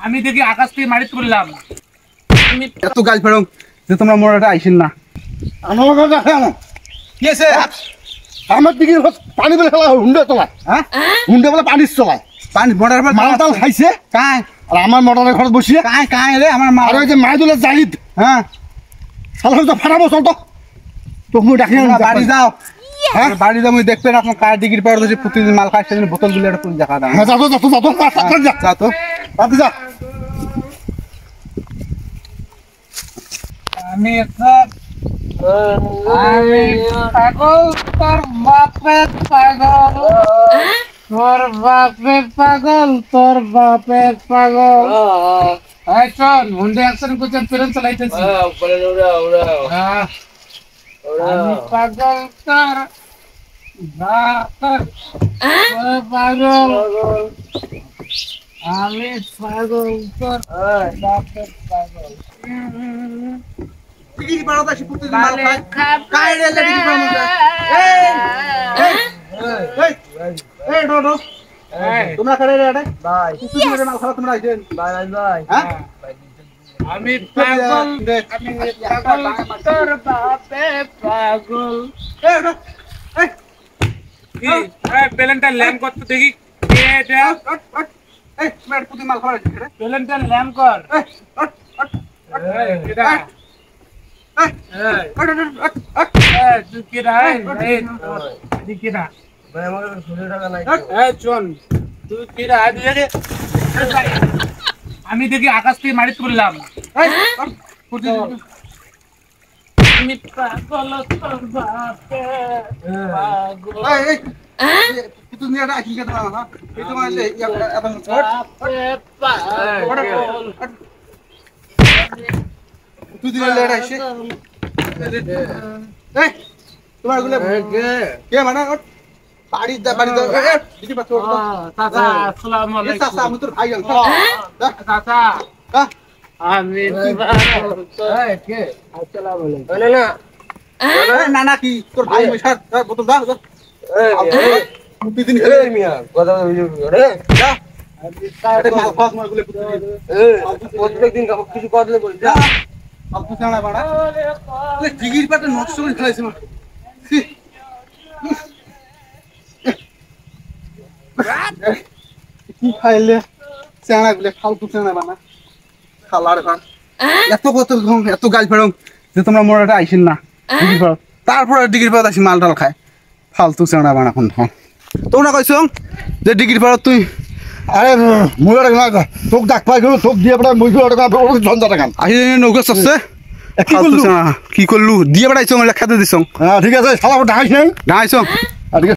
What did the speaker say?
আমি দেখি আকাশ থেকে মারি তুললাম এত গাছ ফেরং যে তোমরা মোড়াটা আইসেন না আমার দিকে পানি বলে খেলা হুন্ডা চলায় হ্যাঁ হুন্ডা বলে পানি চলায় পানি মোটর মাল টাল খাইছে কাই আর আমার মোটরের ঘর বসিয়ে কাই কাই রে আমার মা আর ওই যে মাইদুলের জাহিদ হ্যাঁ সালা তো ফাটাবো চল তো তোকে ডাকি বাড়ি যাও হ্যাঁ বাড়ি যাও দেখবেন আপনার কার ডিগ্রি পাওয়ার হচ্ছে প্রতিদিন মাল খাই সেদিন বোতল গুলো একটা তুলে দেখা দাও হ্যাঁ যাতো যাতো যাতো যা যা তো আপনি যা আমি পাগল তোর বাপে পাগল তোর বাপে পাগল তোর বাপে পাগল এই চল হুন্ডে অ্যাকশন করতে প্লেন চালাইতেছি আমি পাগল তোর বাপে পাগল আমি পাগল তোর বাপে পাগল ডিগ্রি পাওয়ার আছে প্রতিদিন মাল খাই কাই রে ডিগ্রি পাওয়ার এই ডোডো তোমরা করে রে আরে ভাই প্রতিদিন মাল খাওয়া তোমরা আইছেন ভাই ভাই হ্যাঁ আমি পাগল আমি পাগল তোর বাপে পাগল এই কি এই প্লেনটা ল্যাম্প করতে দেখি কে এটা এই তোমরা প্রতিদিন মাল খাওয়া আইছেন রে প্লেনটা ল্যাম্প কর এই এটা তুই কি রাই এই কি না ভাই আমার 100 টাকা নাই এই চল তুই কি রাই দিলে আমি দেখি আকাশ থেকে মারি তুললাম আমি পাগল তোর বাপে পাগল এই প্রতিদিন এটা আইছেন কেন না এই তোমার এই এখন পাগল তুই দিলে লেট আইছে এই তোমার গুলো কে মানে বাড়ি দা এই দিদি পাচ্ছ চাচা আসসালামু আলাইকুম চাচা আমি তোর ভাই চাচা আমি কে আসসালামু আলাইকুম না না কি তোর ভাই মেশার বোতল দাও প্রতিদিন মিয়া কথা রে যা প্রত্যেকদিন কিছু করলে বলি যা অল্প জানা বাড়া তুই ডিগ্রি পাতে নষ্ট করে ফেলাইছিস কি খাইলে চেনা গুলো ফালতু চেনা বানা খালার ঘর এত গাছ ফেরং যে তোমরা মোড়াটা আইসেন না ডিগ্রি পাওয়ার তারপর ডিগ্রি পাওয়ার আসি মাল টাল খায় ফালতু চেনা বানা কোন তোমরা কইছ যে ডিগ্রি পাওয়ার তুই আরে মুলার না তোক ডাক পাই গেল তোক দিয়ে পড়া মুই টাকা ওর ঝঞ্ঝা টাকা আহি নৌকা চলছে কি করলু দিয়ে বেড়াইছ খেতে দিছ হ্যাঁ ঠিক আছে শালা ডাকাইছ নাই ডাইছ ঠিক আছে